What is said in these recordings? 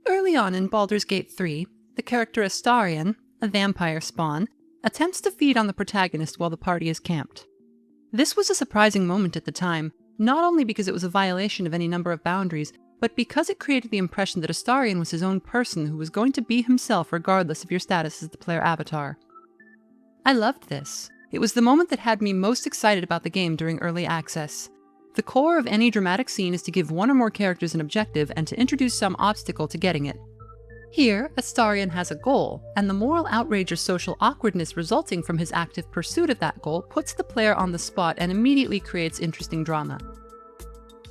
Early on in Baldur's Gate 3, the character Astarion, a vampire spawn, attempts to feed on the protagonist while the party is camped. This was a surprising moment at the time, not only because it was a violation of any number of boundaries, but because it created the impression that Astarion was his own person who was going to be himself regardless of your status as the player avatar. I loved this. It was the moment that had me most excited about the game during early access. The core of any dramatic scene is to give one or more characters an objective and to introduce some obstacle to getting it. Here, Astarion has a goal, and the moral outrage or social awkwardness resulting from his active pursuit of that goal puts the player on the spot and immediately creates interesting drama.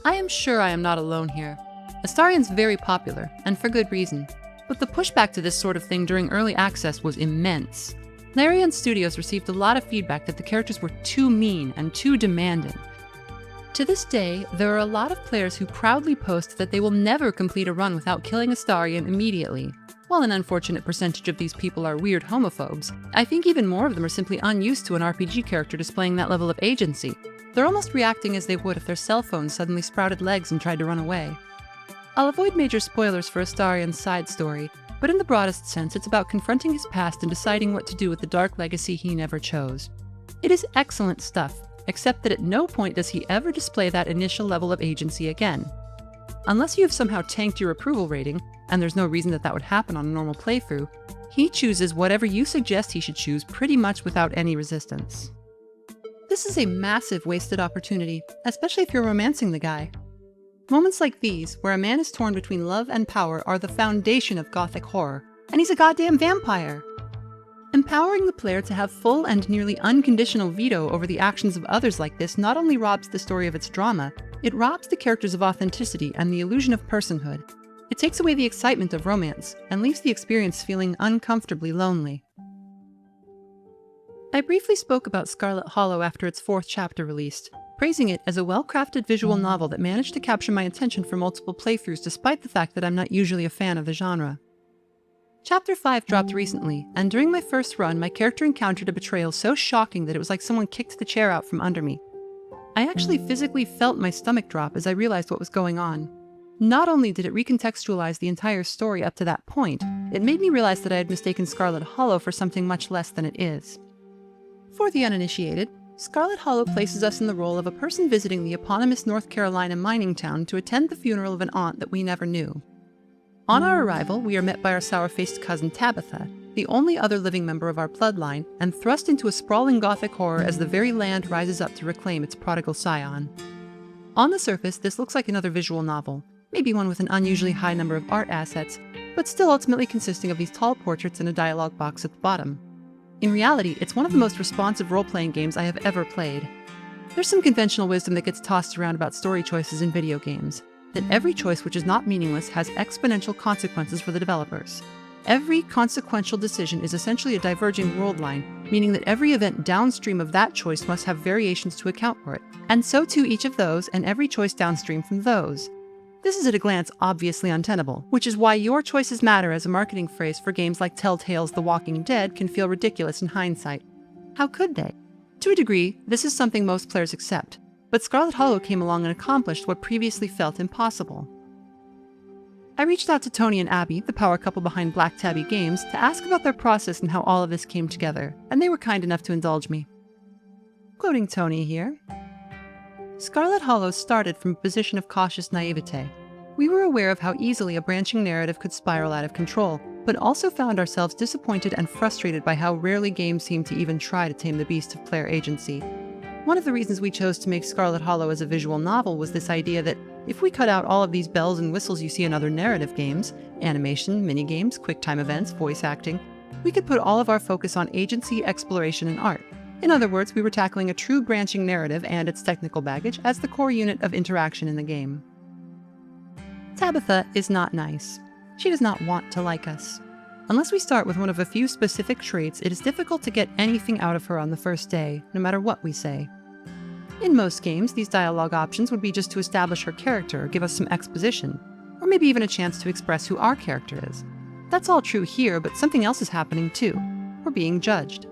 I am sure I am not alone here. Astarion's very popular, and for good reason, but the pushback to this sort of thing during early access was immense. Larian Studios received a lot of feedback that the characters were too mean and too demanding. To this day, there are a lot of players who proudly post that they will never complete a run without killing Astarion immediately. While an unfortunate percentage of these people are weird homophobes, I think even more of them are simply unused to an RPG character displaying that level of agency. They're almost reacting as they would if their cell phone suddenly sprouted legs and tried to run away. I'll avoid major spoilers for Astarion's side story, but in the broadest sense, it's about confronting his past and deciding what to do with the dark legacy he never chose. It is excellent stuff, except that at no point does he ever display that initial level of agency again. Unless you have somehow tanked your approval rating, and there's no reason that would happen on a normal playthrough, he chooses whatever you suggest he should choose pretty much without any resistance. This is a massive wasted opportunity, especially if you're romancing the guy. Moments like these, where a man is torn between love and power, are the foundation of gothic horror, and he's a goddamn vampire! Empowering the player to have full and nearly unconditional veto over the actions of others like this not only robs the story of its drama, it robs the characters of authenticity and the illusion of personhood. It takes away the excitement of romance, and leaves the experience feeling uncomfortably lonely. I briefly spoke about Scarlet Hollow after its 4th chapter released, praising it as a well-crafted visual novel that managed to capture my attention for multiple playthroughs despite the fact that I'm not usually a fan of the genre. Chapter 5 dropped recently, and during my first run, my character encountered a betrayal so shocking that it was like someone kicked the chair out from under me. I actually physically felt my stomach drop as I realized what was going on. Not only did it recontextualize the entire story up to that point, it made me realize that I had mistaken Scarlet Hollow for something much less than it is. For the uninitiated, Scarlet Hollow places us in the role of a person visiting the eponymous North Carolina mining town to attend the funeral of an aunt that we never knew. On our arrival, we are met by our sour-faced cousin Tabitha, the only other living member of our bloodline, and thrust into a sprawling gothic horror as the very land rises up to reclaim its prodigal scion. On the surface, this looks like another visual novel, maybe one with an unusually high number of art assets, but still ultimately consisting of these tall portraits and a dialogue box at the bottom. In reality, it's one of the most responsive role-playing games I have ever played. There's some conventional wisdom that gets tossed around about story choices in video games, that every choice which is not meaningless has exponential consequences for the developers. Every consequential decision is essentially a diverging world line, meaning that every event downstream of that choice must have variations to account for it, and so too each of those and every choice downstream from those. This is at a glance obviously untenable, which is why your choices matter as a marketing phrase for games like Telltale's The Walking Dead can feel ridiculous in hindsight. How could they? To a degree, this is something most players accept, but Scarlet Hollow came along and accomplished what previously felt impossible. I reached out to Tony and Abby, the power couple behind Black Tabby Games, to ask about their process and how all of this came together, and they were kind enough to indulge me. Quoting Tony here, Scarlet Hollow started from a position of cautious naivete. We were aware of how easily a branching narrative could spiral out of control, but also found ourselves disappointed and frustrated by how rarely games seemed to even try to tame the beast of player agency. One of the reasons we chose to make Scarlet Hollow as a visual novel was this idea that if we cut out all of these bells and whistles you see in other narrative games, animation, minigames, quick-time events, voice acting, we could put all of our focus on agency, exploration, and art. In other words, we were tackling a true branching narrative and its technical baggage as the core unit of interaction in the game. Tabitha is not nice. She does not want to like us. Unless we start with one of a few specific traits, it is difficult to get anything out of her on the first day, no matter what we say. In most games, these dialogue options would be just to establish her character or give us some exposition, or maybe even a chance to express who our character is. That's all true here, but something else is happening too. We're being judged.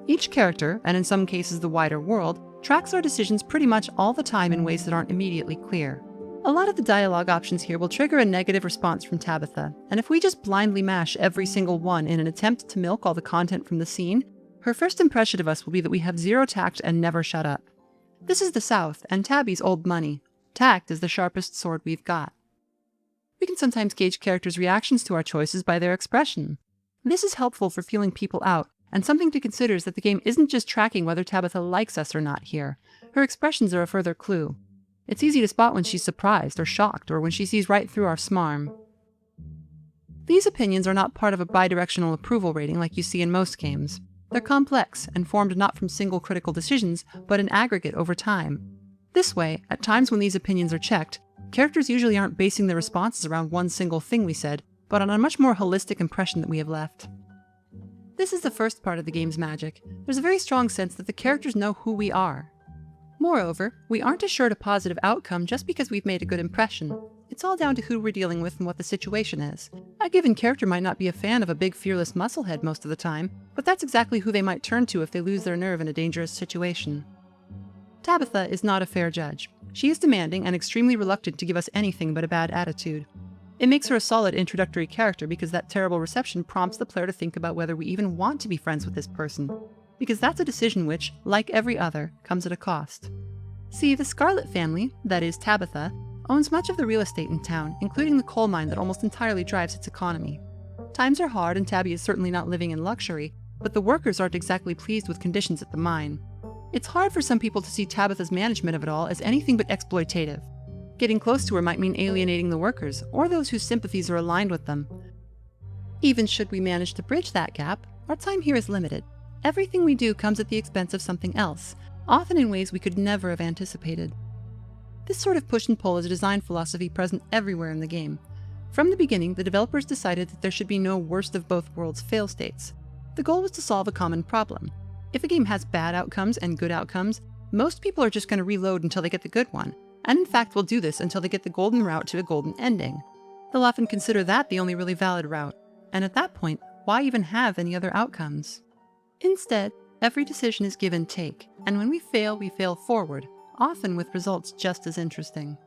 Each character, and in some cases the wider world, tracks our decisions pretty much all the time in ways that aren't immediately clear. A lot of the dialogue options here will trigger a negative response from Tabitha, and if we just blindly mash every single one in an attempt to milk all the content from the scene, her first impression of us will be that we have zero tact and never shut up. This is the South, and Tabby's old money. Tact is the sharpest sword we've got. We can sometimes gauge characters' reactions to our choices by their expression. This is helpful for feeling people out, and something to consider is that the game isn't just tracking whether Tabitha likes us or not here. Her expressions are a further clue. It's easy to spot when she's surprised or shocked, or when she sees right through our smarm. These opinions are not part of a bidirectional approval rating like you see in most games. They're complex and formed not from single critical decisions, but in aggregate over time. This way, at times when these opinions are checked, characters usually aren't basing their responses around one single thing we said, but on a much more holistic impression that we have left. This is the first part of the game's magic. There's a very strong sense that the characters know who we are. Moreover, we aren't assured a positive outcome just because we've made a good impression. It's all down to who we're dealing with and what the situation is. A given character might not be a fan of a big fearless musclehead most of the time, but that's exactly who they might turn to if they lose their nerve in a dangerous situation. Tabitha is not a fair judge. She is demanding and extremely reluctant to give us anything but a bad attitude. It makes her a solid introductory character because that terrible reception prompts the player to think about whether we even want to be friends with this person. Because that's a decision which, like every other, comes at a cost. See, the Scarlet family, that is Tabitha, owns much of the real estate in town, including the coal mine that almost entirely drives its economy. Times are hard and Tabby is certainly not living in luxury, but the workers aren't exactly pleased with conditions at the mine. It's hard for some people to see Tabitha's management of it all as anything but exploitative. Getting close to her might mean alienating the workers, or those whose sympathies are aligned with them. Even should we manage to bridge that gap, our time here is limited. Everything we do comes at the expense of something else, often in ways we could never have anticipated. This sort of push and pull is a design philosophy present everywhere in the game. From the beginning, the developers decided that there should be no worst of both worlds fail states. The goal was to solve a common problem. If a game has bad outcomes and good outcomes, most people are just going to reload until they get the good one, and in fact will do this until they get the golden route to a golden ending. They'll often consider that the only really valid route, and at that point, why even have any other outcomes? Instead, every decision is give and take, and when we fail forward, often with results just as interesting.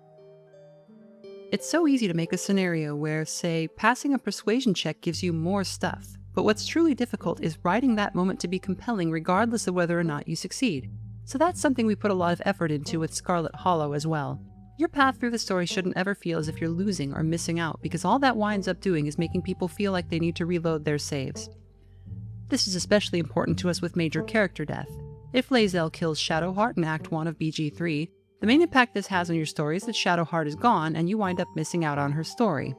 It's so easy to make a scenario where, say, passing a persuasion check gives you more stuff, but what's truly difficult is writing that moment to be compelling regardless of whether or not you succeed. So that's something we put a lot of effort into with Scarlet Hollow as well. Your path through the story shouldn't ever feel as if you're losing or missing out, because all that winds up doing is making people feel like they need to reload their saves. This is especially important to us with major character death. If Lae'zel kills Shadowheart in Act 1 of BG3, the main impact this has on your story is that Shadowheart is gone and you wind up missing out on her story.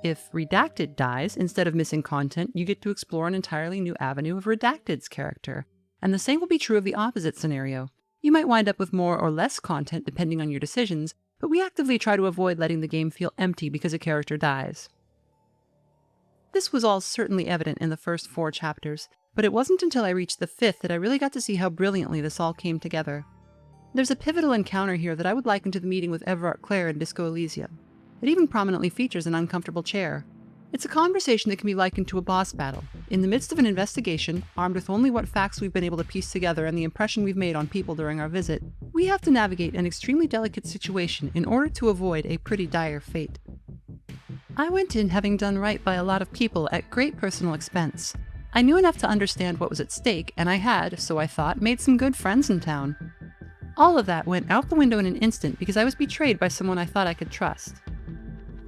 If Redacted dies, instead of missing content, you get to explore an entirely new avenue of Redacted's character. And the same will be true of the opposite scenario. You might wind up with more or less content depending on your decisions, but we actively try to avoid letting the game feel empty because a character dies. This was all certainly evident in the first 4 chapters, but it wasn't until I reached the 5th that I really got to see how brilliantly this all came together. There's a pivotal encounter here that I would liken to the meeting with Everard Clare in Disco Elysium. It even prominently features an uncomfortable chair. It's a conversation that can be likened to a boss battle. In the midst of an investigation, armed with only what facts we've been able to piece together and the impression we've made on people during our visit, we have to navigate an extremely delicate situation in order to avoid a pretty dire fate. I went in having done right by a lot of people at great personal expense. I knew enough to understand what was at stake, and I had, so I thought, made some good friends in town. All of that went out the window in an instant because I was betrayed by someone I thought I could trust.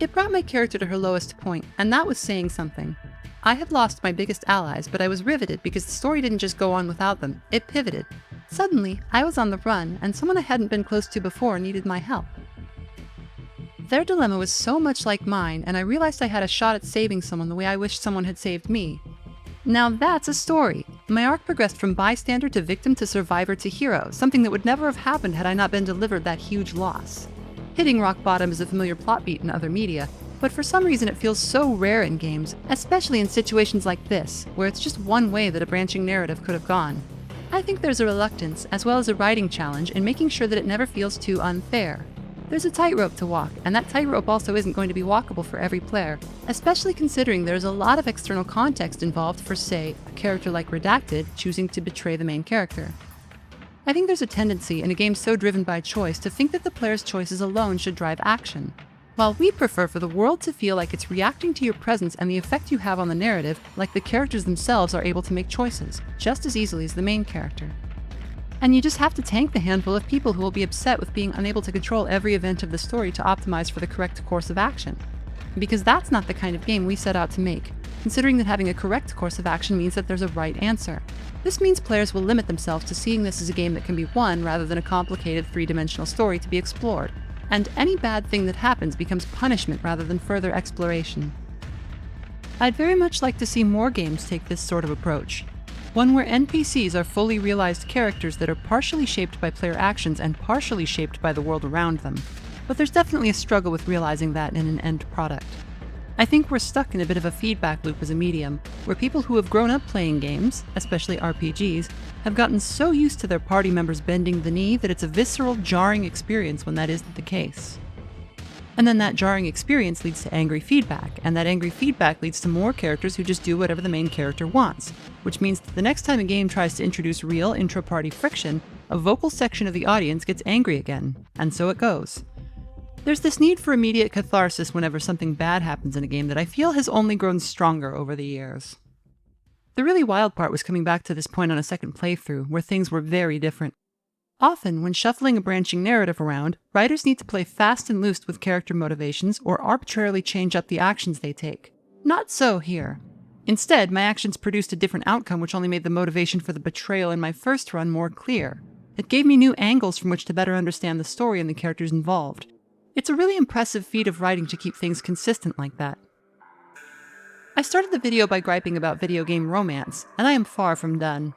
It brought my character to her lowest point, and that was saying something. I had lost my biggest allies, but I was riveted because the story didn't just go on without them, it pivoted. Suddenly, I was on the run, and someone I hadn't been close to before needed my help. Their dilemma was so much like mine, and I realized I had a shot at saving someone the way I wished someone had saved me. Now that's a story. My arc progressed from bystander to victim to survivor to hero, something that would never have happened had I not been delivered that huge loss. Hitting rock bottom is a familiar plot beat in other media, but for some reason it feels so rare in games, especially in situations like this, where it's just one way that a branching narrative could have gone. I think there's a reluctance, as well as a writing challenge, in making sure that it never feels too unfair. There's a tightrope to walk, and that tightrope also isn't going to be walkable for every player, especially considering there's a lot of external context involved for, say, a character like Redacted choosing to betray the main character. I think there's a tendency in a game so driven by choice to think that the player's choices alone should drive action, while we prefer for the world to feel like it's reacting to your presence and the effect you have on the narrative, like the characters themselves are able to make choices, just as easily as the main character. And you just have to tank the handful of people who will be upset with being unable to control every event of the story to optimize for the correct course of action. Because that's not the kind of game we set out to make, considering that having a correct course of action means that there's a right answer. This means players will limit themselves to seeing this as a game that can be won rather than a complicated three-dimensional story to be explored, and any bad thing that happens becomes punishment rather than further exploration. I'd very much like to see more games take this sort of approach, one where NPCs are fully realized characters that are partially shaped by player actions and partially shaped by the world around them. But there's definitely a struggle with realizing that in an end product. I think we're stuck in a bit of a feedback loop as a medium, where people who have grown up playing games, especially RPGs, have gotten so used to their party members bending the knee that it's a visceral, jarring experience when that isn't the case. And then that jarring experience leads to angry feedback, and that angry feedback leads to more characters who just do whatever the main character wants, which means that the next time a game tries to introduce real intra-party friction, a vocal section of the audience gets angry again, and so it goes. There's this need for immediate catharsis whenever something bad happens in a game that I feel has only grown stronger over the years. The really wild part was coming back to this point on a second playthrough, where things were very different. Often, when shuffling a branching narrative around, writers need to play fast and loose with character motivations or arbitrarily change up the actions they take. Not so here. Instead, my actions produced a different outcome which only made the motivation for the betrayal in my first run more clear. It gave me new angles from which to better understand the story and the characters involved. It's a really impressive feat of writing to keep things consistent like that. I started the video by griping about video game romance, and I am far from done.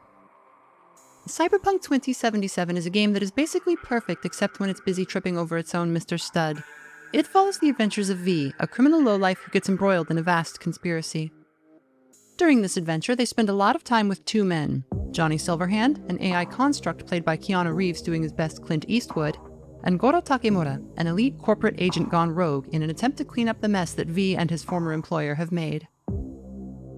Cyberpunk 2077 is a game that is basically perfect except when it's busy tripping over its own Mr. Stud. It follows the adventures of V, a criminal lowlife who gets embroiled in a vast conspiracy. During this adventure, they spend a lot of time with two men, Johnny Silverhand, an AI construct played by Keanu Reeves doing his best Clint Eastwood, and Goro Takemura, an elite corporate agent gone rogue in an attempt to clean up the mess that V and his former employer have made.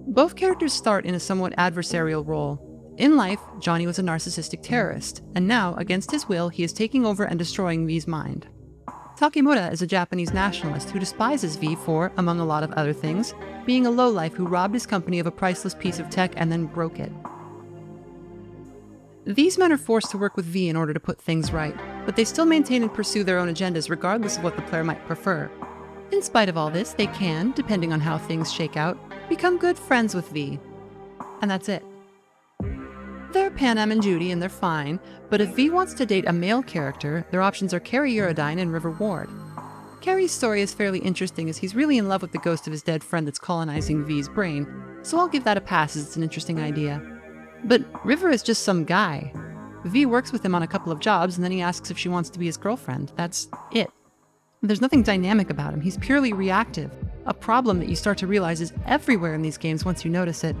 Both characters start in a somewhat adversarial role. In life, Johnny was a narcissistic terrorist, and now, against his will, he is taking over and destroying V's mind. Takemura is a Japanese nationalist who despises V for, among a lot of other things, being a lowlife who robbed his company of a priceless piece of tech and then broke it. These men are forced to work with V in order to put things right, but they still maintain and pursue their own agendas regardless of what the player might prefer. In spite of all this, they can, depending on how things shake out, become good friends with V. And that's it. They're Panam and Judy and they're fine, but if V wants to date a male character, their options are Carrie Eurodyne and River Ward. Carrie's story is fairly interesting as he's really in love with the ghost of his dead friend that's colonizing V's brain, so I'll give that a pass as it's an interesting idea. But River is just some guy. V works with him on a couple of jobs and then he asks if she wants to be his girlfriend. That's it. There's nothing dynamic about him. He's purely reactive, a problem that you start to realize is everywhere in these games once you notice it.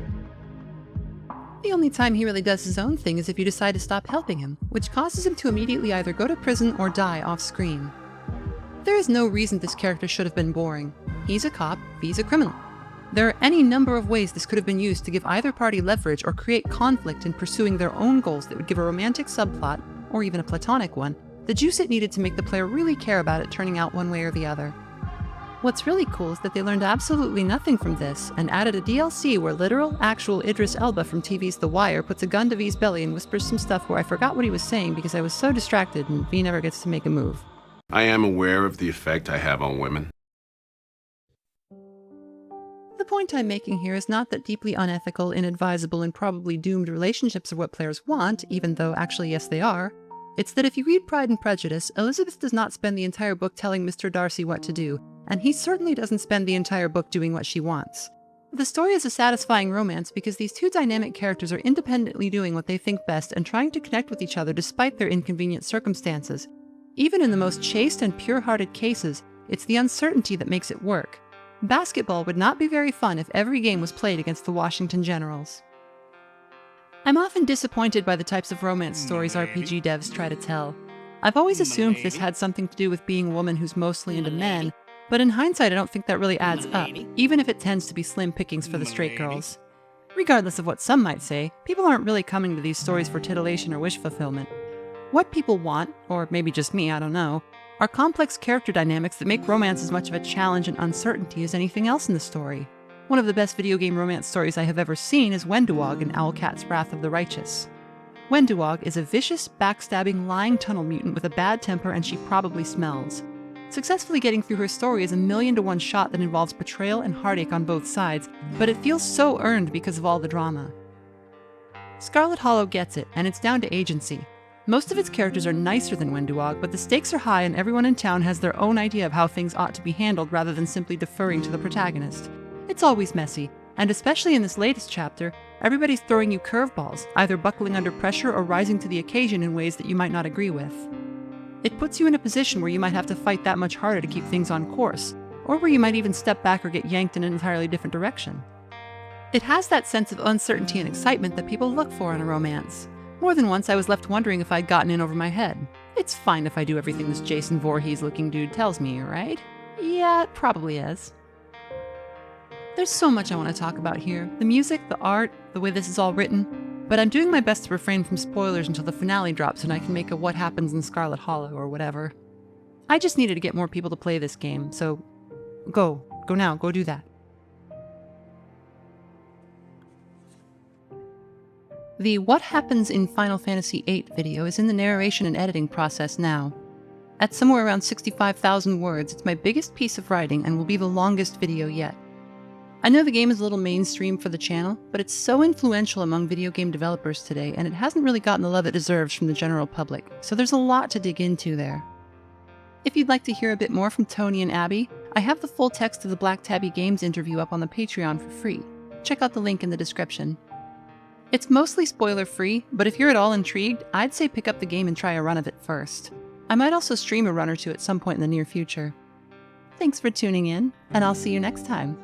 The only time he really does his own thing is if you decide to stop helping him, which causes him to immediately either go to prison or die off-screen. There is no reason this character should have been boring. He's a cop, V's a criminal. There are any number of ways this could have been used to give either party leverage or create conflict in pursuing their own goals that would give a romantic subplot, or even a platonic one, the juice it needed to make the player really care about it turning out one way or the other. What's really cool is that they learned absolutely nothing from this and added a DLC where literal, actual Idris Elba from TV's The Wire puts a gun to V's belly and whispers some stuff where I forgot what he was saying because I was so distracted and V never gets to make a move. I am aware of the effect I have on women. The point I'm making here is not that deeply unethical, inadvisable, and probably doomed relationships are what players want, even though actually yes they are. It's that if you read Pride and Prejudice, Elizabeth does not spend the entire book telling Mr. Darcy what to do, and he certainly doesn't spend the entire book doing what she wants. The story is a satisfying romance because these two dynamic characters are independently doing what they think best and trying to connect with each other despite their inconvenient circumstances. Even in the most chaste and pure-hearted cases, it's the uncertainty that makes it work. Basketball would not be very fun if every game was played against the Washington Generals. I'm often disappointed by the types of romance stories RPG devs try to tell. I've always assumed this had something to do with being a woman who's mostly into men, but in hindsight I don't think that really adds up, even if it tends to be slim pickings for the straight girls. Regardless of what some might say, people aren't really coming to these stories for titillation or wish fulfillment. What people want, or maybe just me, I don't know, are complex character dynamics that make romance as much of a challenge and uncertainty as anything else in the story. One of the best video game romance stories I have ever seen is Wenduog in Owlcat's Wrath of the Righteous. Wenduog is a vicious, backstabbing, lying tunnel mutant with a bad temper, and she probably smells. Successfully getting through her story is a 1,000,000-to-1 shot that involves betrayal and heartache on both sides, but it feels so earned because of all the drama. Scarlet Hollow gets it, and it's down to agency. Most of its characters are nicer than Wenduog, but the stakes are high and everyone in town has their own idea of how things ought to be handled rather than simply deferring to the protagonist. It's always messy, and especially in this latest chapter, everybody's throwing you curveballs, either buckling under pressure or rising to the occasion in ways that you might not agree with. It puts you in a position where you might have to fight that much harder to keep things on course, or where you might even step back or get yanked in an entirely different direction. It has that sense of uncertainty and excitement that people look for in a romance. More than once I was left wondering if I'd gotten in over my head. It's fine if I do everything this Jason Voorhees-looking dude tells me, right? Yeah, it probably is. There's so much I want to talk about here. The music, the art, the way this is all written. But I'm doing my best to refrain from spoilers until the finale drops and I can make a What Happens in Scarlet Hollow or whatever. I just needed to get more people to play this game, so go now, go do that. The What Happens in Final Fantasy VIII video is in the narration and editing process now. At somewhere around 65,000 words, it's my biggest piece of writing and will be the longest video yet. I know the game is a little mainstream for the channel, but it's so influential among video game developers today, and it hasn't really gotten the love it deserves from the general public, so there's a lot to dig into there. If you'd like to hear a bit more from Tony and Abby, I have the full text of the Black Tabby Games interview up on the Patreon for free. Check out the link in the description. It's mostly spoiler-free, but if you're at all intrigued, I'd say pick up the game and try a run of it first. I might also stream a run or two at some point in the near future. Thanks for tuning in, and I'll see you next time.